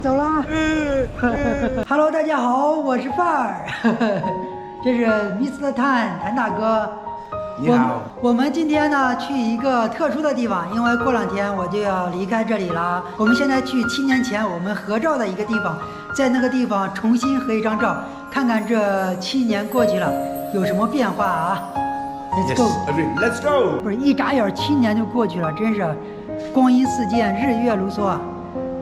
走了。Hello， 大家好，我是范儿，这是 Mr. Tan 谭大哥。你好。我们今天呢去一个特殊的地方，因为过2天我就要离开这里了。我们现在去7年前我们合照的一个地方，在那个地方重新合一张照，看看这7年过去了有什么变化啊。Let's go， Let's go。不是一眨眼7年就过去了，真是光阴似箭，日月如梭。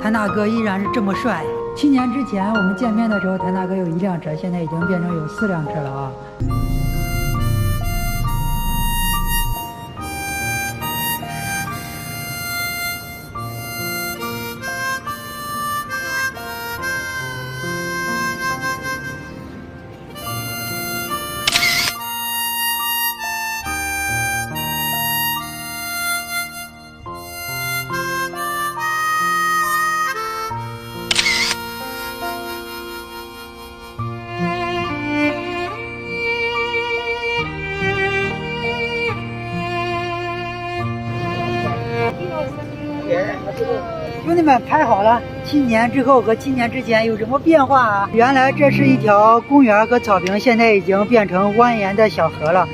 谭大哥依然是这么帅。7年之前我们见面的时候，谭大哥有1辆车，现在已经变成有4辆车了啊。兄弟们，拍好了，7年之后和7年之前有什么变化啊？原来这是一条公园和草坪，现在已经变成蜿蜒的小河了，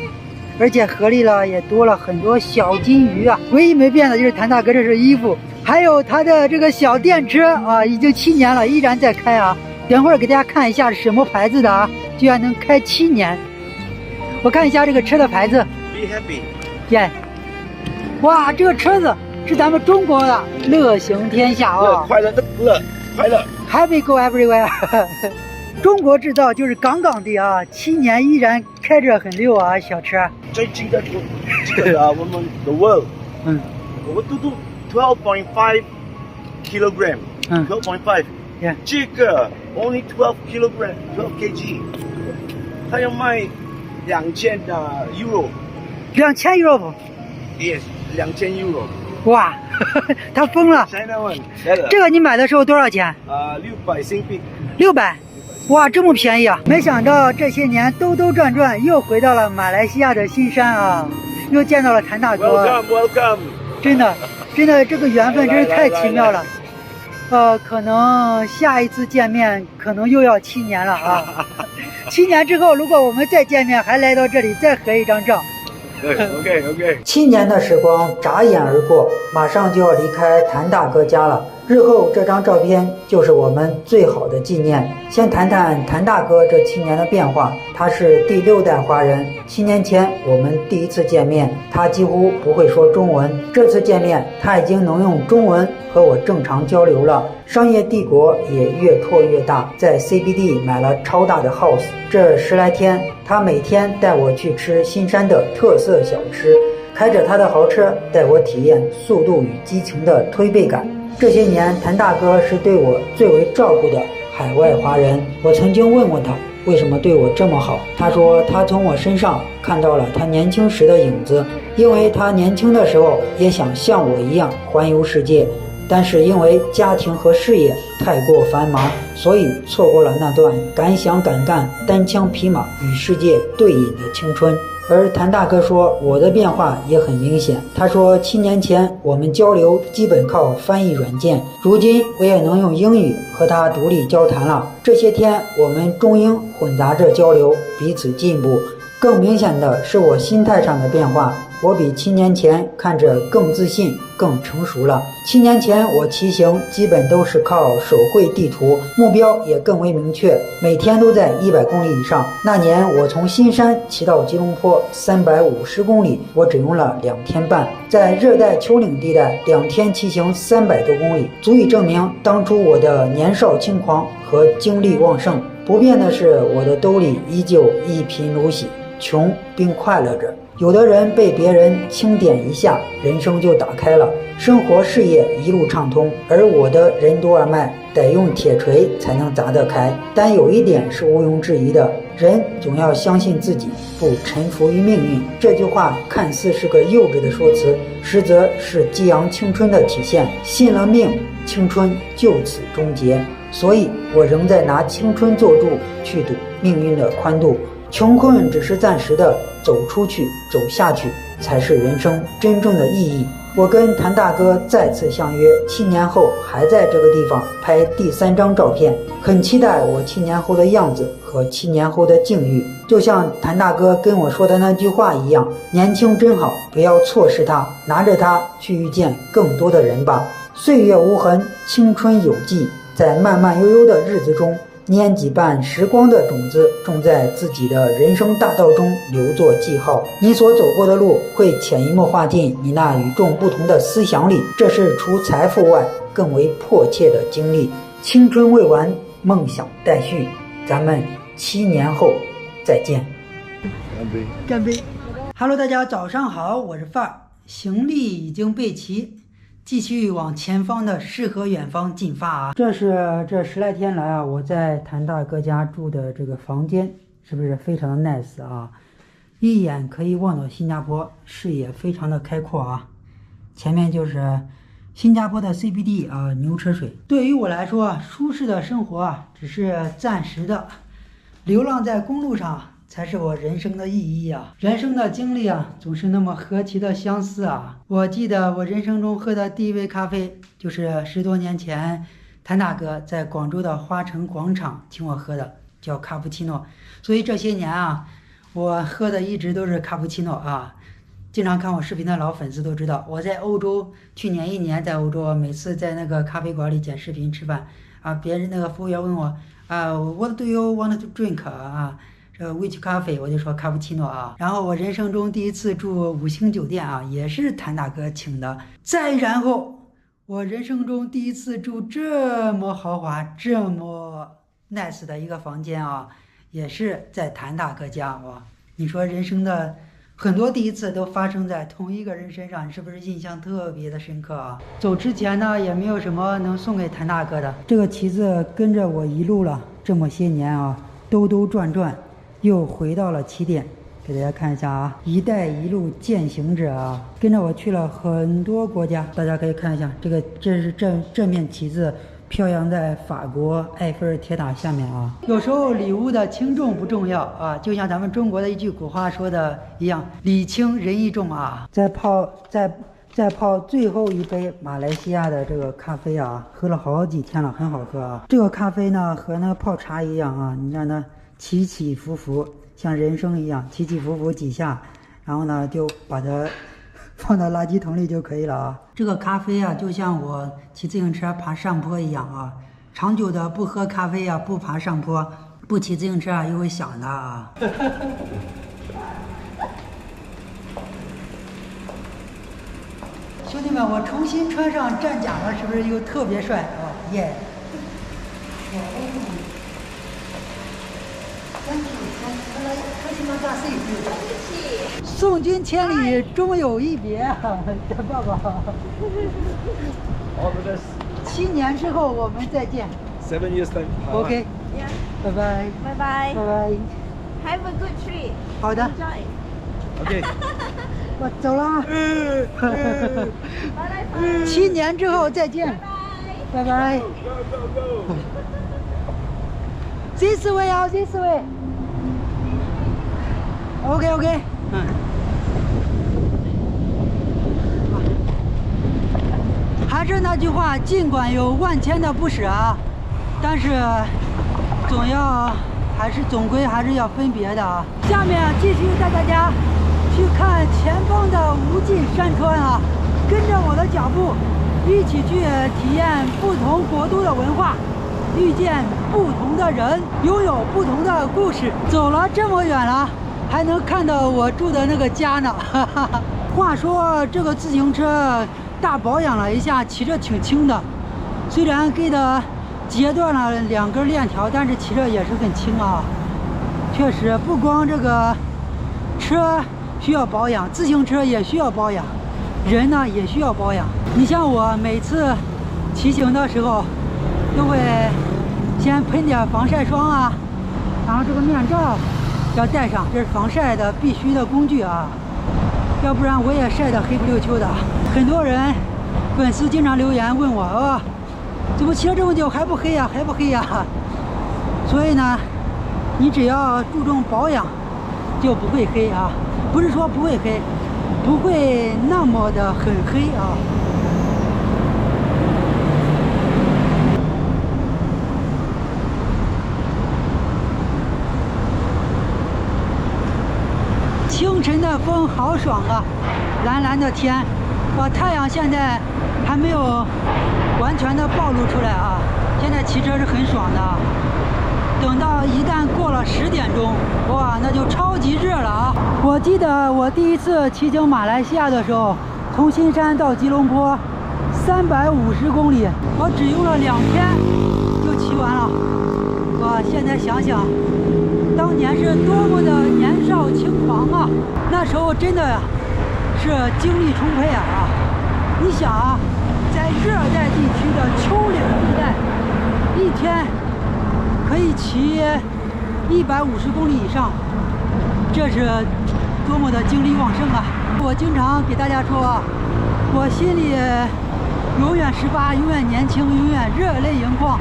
而且河里了也多了很多小金鱼啊。唯一没变的就是谭大哥这身衣服，还有他的这个小电车啊，已经7年了，依然在开啊。等会儿给大家看一下是什么牌子的啊，居然能开7年。我看一下这个车的牌子 Be happy。耶！哇，这个车子是咱们中国的乐行天下啊，快乐的乐，快乐 ，Happy Go Everywhere 。中国制造就是杠杠的啊，7年依然开着很溜啊，小车。最近的这个我们的 world， 我们都12.5 kilogram， 12.5， 这个 only 12 kilogram， 12 kg， 他要卖2000 euro， 2000 euro。Yes， 2000 euro。哇，他疯了！这个你买的时候多少钱？600新币。600，哇，这么便宜啊！没想到这些年兜兜转转，又回到了马来西亚的新山啊，又见到了谭大哥。Welcome。真的，这个缘分真是太奇妙了。可能下一次见面可能又要7年了啊。7年之后，如果我们再见面，还来到这里再合一张照。OK。7年的时光眨眼而过，马上就要离开谭大哥家了。日后这张照片就是我们最好的纪念。先谈谈谭大哥这7年的变化。他是第6代华人。7年前我们第一次见面，他几乎不会说中文。这次见面，他已经能用中文和我正常交流了。商业帝国也越拓越大，在 CBD 买了超大的 house。这10来天，他每天带我去吃新山的特色小吃，开着他的豪车带我体验速度与激情的推背感。这些年，谭大哥是对我最为照顾的海外华人。我曾经问过他为什么对我这么好，他说他从我身上看到了他年轻时的影子，因为他年轻的时候也想像我一样环游世界，但是因为家庭和事业太过繁忙，所以错过了那段敢想敢干、单枪匹马与世界对饮的青春。而谭大哥说我的变化也很明显。他说7年前我们交流基本靠翻译软件，如今我也能用英语和他独立交谈了。这些天我们中英混杂着交流，彼此进步。更明显的是我心态上的变化，我比7年前看着更自信、更成熟了。7年前我骑行基本都是靠手绘地图，目标也更为明确，每天都在100公里以上。那年我从新山骑到吉隆坡350公里，我只用了2天半。在热带丘陵地带2天骑行300多公里，足以证明当初我的年少轻狂和精力旺盛。不变的是，我的兜里依旧一贫如洗，穷并快乐着。有的人被别人轻点一下，人生就打开了，生活事业一路畅通，而我的任督二脉得用铁锤才能砸得开。但有一点是毋庸置疑的，人总要相信自己，不臣服于命运。这句话看似是个幼稚的说辞，实则是激昂青春的体现。信了命，青春就此终结。所以我仍在拿青春做注，去赌命运的宽度。穷困只是暂时的，走出去，走下去，才是人生真正的意义我跟谭大哥再次相约，7年后还在这个地方拍第3张照片，很期待我7年后的样子和7年后的境遇。就像谭大哥跟我说的那句话一样，年轻真好，不要错失它，拿着它去遇见更多的人吧。岁月无痕，青春有记，在慢慢悠悠的日子中，拈几瓣时光的种子，种在自己的人生大道中，留作记号。你所走过的路，会潜移默化进你那与众不同的思想里，这是除财富外更为迫切的经历。青春未完，梦想待续，咱们7年后再见。干杯！干杯 ！Hello， 大家早上好，我是范儿，行李已经备齐，继续往前方的诗和远方进发啊！这是这10来天来啊，我在谭大哥家住的这个房间，是不是非常的 nice 啊？一眼可以望到新加坡，视野非常的开阔啊！前面就是新加坡的 CBD 啊，牛车水。对于我来说，舒适的生活啊，只是暂时的，流浪在公路上才是我人生的意义啊！人生的经历啊，总是那么何其的相似啊！我记得我人生中喝的第一杯咖啡，就是10多年前谭大哥在广州的花城广场请我喝的，叫卡布奇诺。所以这些年啊，我喝的一直都是卡布奇诺啊。经常看我视频的老粉丝都知道，我在欧洲，去年1年在欧洲，每次在那个咖啡馆里剪视频吃饭啊，别人那个服务员问我What do you want to drink 啊？这 which coffee 我就说卡布奇诺啊。然后我人生中第一次住5星酒店啊，也是谭大哥请的。再然后我人生中第一次住这么豪华、这么 nice 的一个房间啊，也是在谭大哥家哇。你说人生的很多第一次都发生在同一个人身上，你是不是印象特别的深刻啊？走之前呢，也没有什么能送给谭大哥的。这个旗子跟着我一路了这么些年啊，兜兜转转，又回到了起点。给大家看一下啊，一带一路践行者啊，跟着我去了很多国家。大家可以看一下，这是这面旗子飘扬在法国埃菲尔铁塔下面啊。有时候礼物的轻重不重要啊，就像咱们中国的一句古话说的一样，礼轻人意重啊。再泡最后一杯马来西亚的这个咖啡啊，喝了好几天了，很好喝啊。这个咖啡呢和那个泡茶一样啊，你让它起起伏伏，像人生一样起起伏伏几下，然后呢就把它放到垃圾桶里就可以了啊。这个咖啡啊，就像我骑自行车爬上坡一样啊，长久的不喝咖啡啊，不爬上坡，不骑自行车啊，又会想它啊。兄弟们，我重新穿上战甲了，是不是又特别帅啊？耶！送君千里，终有一别啊！爸爸，7年之后我们再见。7 years time. OK， 拜拜，拜拜，拜拜。 Have a good trip. 好的 Enjoy. OK。我走了。7年之后再见。拜拜。This way 啊 ，This way。OK。还是那句话，尽管有万千的不舍啊，但是总归还是要分别的啊。下面继续带大家去看前方的无尽山川啊，跟着我的脚步，一起去体验不同国度的文化，遇见不同的人，拥有不同的故事。走了这么远了，还能看到我住的那个家呢。话说这个自行车大保养了一下，骑着挺轻的，虽然给它截断了2根链条，但是骑着也是很轻啊。确实，不光这个车需要保养，自行车也需要保养，人呢也需要保养。你像我每次骑行的时候，都会先喷点防晒霜啊，然后这个面罩要戴上，这是防晒的必须的工具啊，要不然我也晒得黑不溜秋的。很多人粉丝经常留言问我怎么骑了这么久还不黑呀，还不黑呀？所以呢，你只要注重保养，就不会黑啊。不是说不会黑，不会那么的很黑啊。清晨的风好爽啊，蓝蓝的天，太阳现在还没有完全的暴露出来啊。现在骑车是很爽的，等到一旦过了10点钟，哇，那就超级热了啊！我记得我第一次骑行马来西亚的时候，从新山到吉隆坡350公里，我只用了2天就骑完了。哇，现在想想，当年是多么的年少轻狂啊！那时候真的是精力充沛啊！你想啊，在热带地区的丘陵地带，一天可以骑150公里以上，这是多么的精力旺盛啊！我经常给大家说啊，我心里永远18，永远年轻，永远热泪盈眶。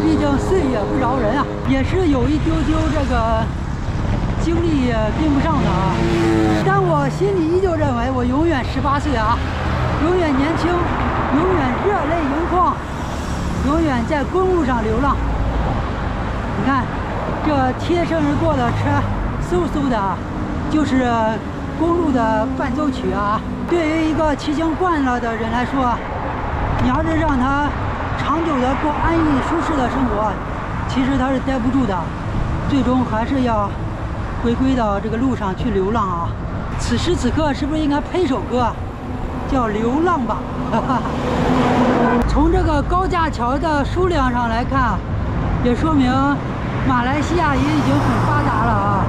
毕竟岁月不饶人啊，也是有一丢丢这个精力跟不上的啊。但我心里依旧认为我永远18岁啊，永远年轻，永远热泪盈眶，永远在公路上流浪。你看，这贴身而过的车，嗖嗖的，就是公路的伴奏曲啊。对于一个骑行惯了的人来说，你要是让他长久的过安逸舒适的生活，其实他是待不住的，最终还是要回归到这个路上去流浪啊。此时此刻，是不是应该配首歌，叫《流浪吧》？从这个高架桥的数量上来看，也说明马来西亚也已经很发达了啊。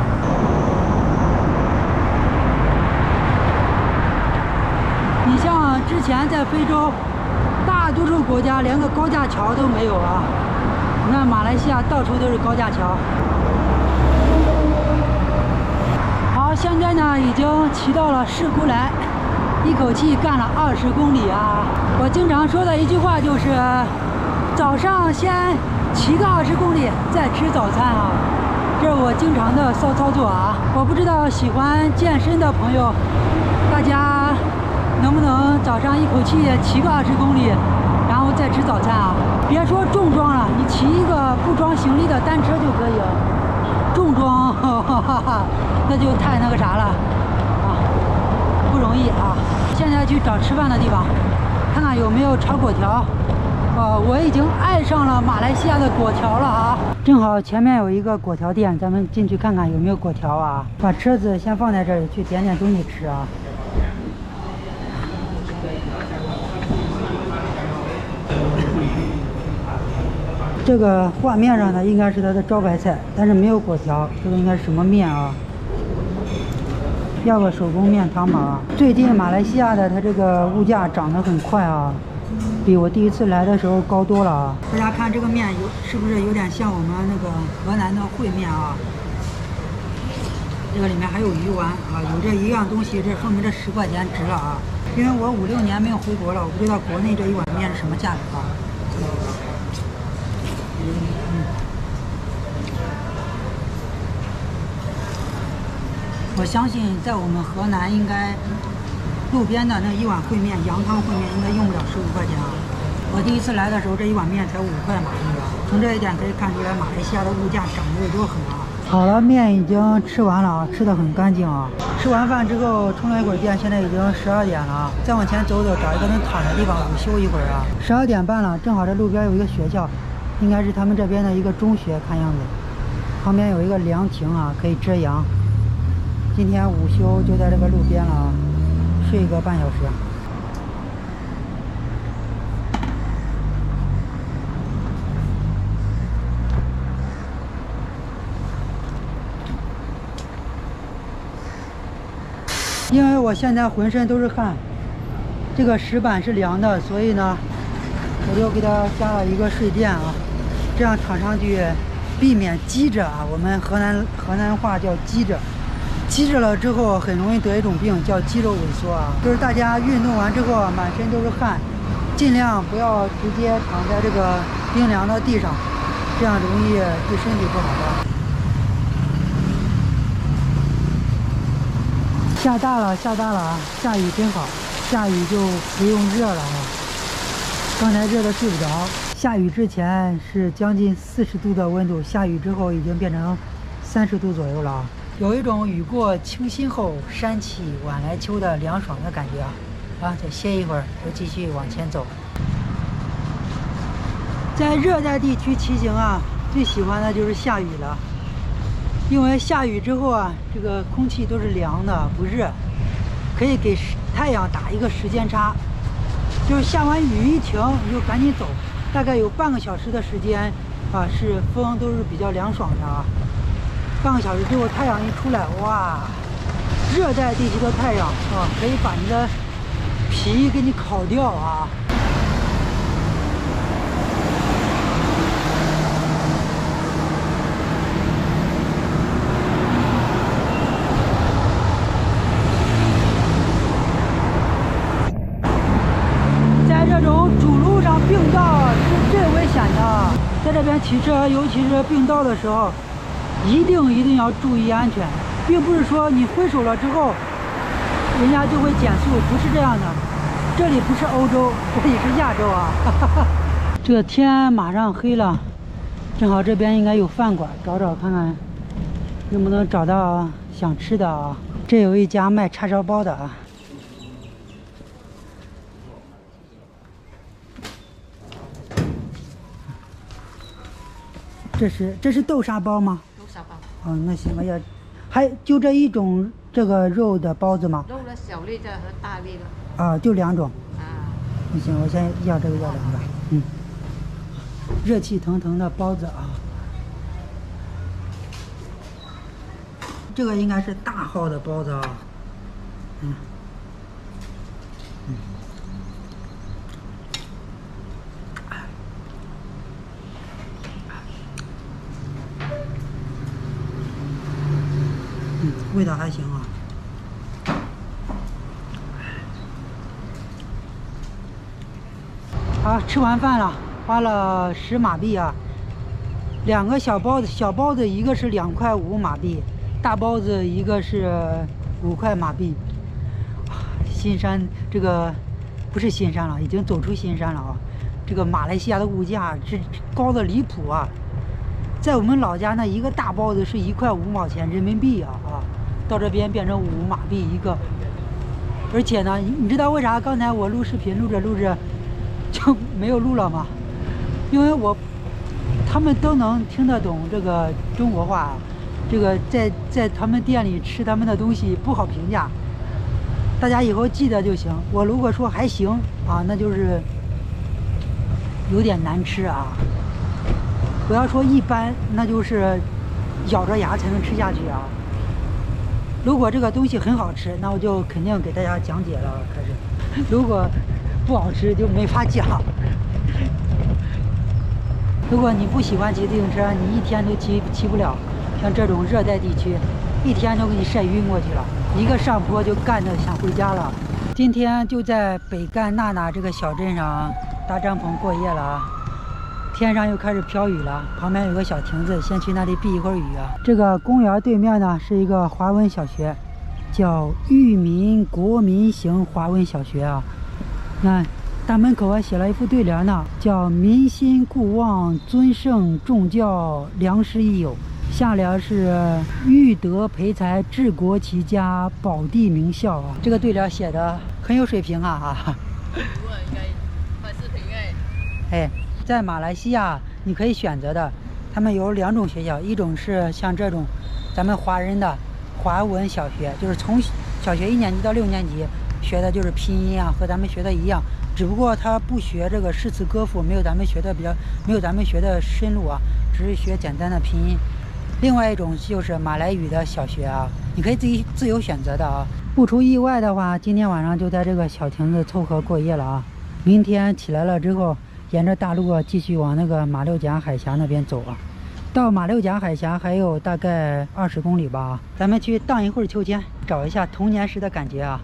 你像之前在非洲，大多数国家连个高架桥都没有啊！你看马来西亚到处都是高架桥。好，现在呢已经骑到了士姑来，一口气干了20公里啊！我经常说的一句话就是，早上先骑个20公里，再吃早餐啊！这是我经常的骚操作啊！我不知道喜欢健身的朋友，大家能不能早上一口气骑个20公里，然后再吃早餐啊？别说重装了，你骑一个不装行李的单车就可以了。重装，那就太那个啥了啊，不容易啊！现在去找吃饭的地方，看看有没有炒粿条。我已经爱上了马来西亚的粿条了啊！正好前面有一个粿条店，咱们进去看看有没有粿条啊。把车子先放在这里，去点点东西吃啊。这个画面上呢，应该是它的招牌菜，但是没有粿条，这个应该是什么面啊？要个手工面汤吧。最近马来西亚的它这个物价涨得很快啊，比我第一次来的时候高多了啊。大家看这个面是不是有点像我们那个河南的烩面啊？这个里面还有鱼丸啊，有这一样东西，这说明这10块钱值了啊。因为我5、6年没有回国了，我不知道国内这一碗面是什么价格啊。我相信在我们河南，应该路边的那一碗烩面，羊汤烩面应该用不了15块钱啊。我第一次来的时候，这一碗面才5块马币啊。从这一点可以看出来，马来西亚的物价涨得有多狠啊！好了，面已经吃完了啊，吃得很干净啊。吃完饭之后冲了一会儿电，现在已经12点了。再往前走走，找一个能躺的地方午休一会儿啊。12点半了，正好这路边有一个学校，应该是他们这边的一个中学，看样子。旁边有一个凉亭啊，可以遮阳。今天午休就在这个路边了啊，睡个半小时。因为我现在浑身都是汗，这个石板是凉的，所以呢，我就给它加了一个睡垫啊，这样躺上去，避免积着啊。我们河南话叫积着，积着了之后很容易得一种病叫肌肉萎缩啊。就是大家运动完之后啊，满身都是汗，尽量不要直接躺在这个冰凉的地上，这样容易对身体不好的。下大了，下大了啊！下雨真好，下雨就不用热了啊。刚才热的睡不着，下雨之前是将近40度的温度，下雨之后已经变成30度左右了啊。有一种雨过秋心后，山起晚来秋的凉爽的感觉啊！啊，再歇一会儿，就继续往前走。在热带地区骑行啊，最喜欢的就是下雨了。因为下雨之后啊，这个空气都是凉的，不热，可以给太阳打一个时间差。就是下完雨一停，你就赶紧走，大概有半个小时的时间啊，是风都是比较凉爽的啊。半个小时之后，太阳一出来，哇，热带地区的太阳啊，可以把你的皮给你烤掉啊。并道是最危险的，在这边骑车，尤其是并道的时候，一定要注意安全，并不是说你挥手了之后，人家就会减速，不是这样的。这里不是欧洲，这里是亚洲啊！这个天马上黑了，正好这边应该有饭馆，找找看看能不能找到想吃的啊。这有一家卖叉烧包的啊。这是豆沙包吗？豆沙包。哦，那行，我要，还就这一种这个肉的包子吗？肉的小粒的和大粒的。啊，就2种。啊。那行，我先要这个，要2个。嗯。热气腾腾的包子啊。这个应该是大号的包子啊。嗯。味道还行啊。好，吃完饭了，花了10马币啊。2个小包子，小包子一个是2块5马币，大包子一个是5块马币。新山这个不是新山了，已经走出新山了啊。这个马来西亚的物价是高的离谱啊。在我们老家那一个大包子是1块5毛钱人民币啊，到这边变成5马币一个。而且呢，你知道为啥刚才我录视频录着就没有录了吗？因为他们都能听得懂这个中国话，这个在他们店里吃他们的东西不好评价，大家以后记得就行。我如果说还行啊，那就是有点难吃啊。不要说一般，那就是咬着牙才能吃下去啊。如果这个东西很好吃，那我就肯定给大家讲解了。开始，如果不好吃就没法讲。如果你不喜欢骑自行车，你一天都骑不了。像这种热带地区，一天都给你晒晕过去了，一个上坡就干得想回家了。今天就在北干纳纳这个小镇上搭帐篷过夜了啊。天上又开始飘雨了，旁边有个小亭子，先去那里避一会儿雨啊。这个公园对面呢是一个华文小学，叫裕民国民型华文小学啊。那大门口还写了一副对联呢，叫民心固忘尊圣重教良师益友，下联是育德培才治国齐家保地名校啊。这个对联写的很有水平啊。哎，在马来西亚你可以选择的，他们有2种学校，一种是像这种咱们华人的华文小学，就是从小学1年级到6年级学的就是拼音啊，和咱们学的一样，只不过他不学这个诗词歌赋，没有咱们学的深入啊，只是学简单的拼音。另外一种就是马来语的小学啊，你可以自由选择的啊。不出意外的话，今天晚上就在这个小亭子凑合过夜了啊。明天起来了之后，沿着大路啊继续往那个马六甲海峡那边走啊。到马六甲海峡还有大概20公里吧，咱们去荡一会儿秋千，找一下童年时的感觉啊。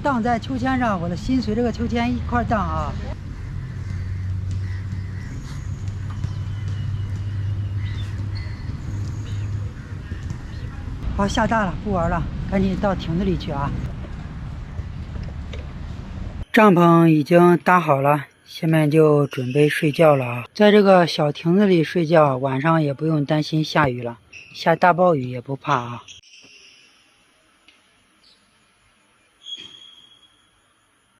荡在秋千上，我的心随这个秋千一块荡啊。好，下大了，不玩了，赶紧到亭子里去啊！帐篷已经搭好了，下面就准备睡觉了啊！在这个小亭子里睡觉，晚上也不用担心下雨了，下大暴雨也不怕啊。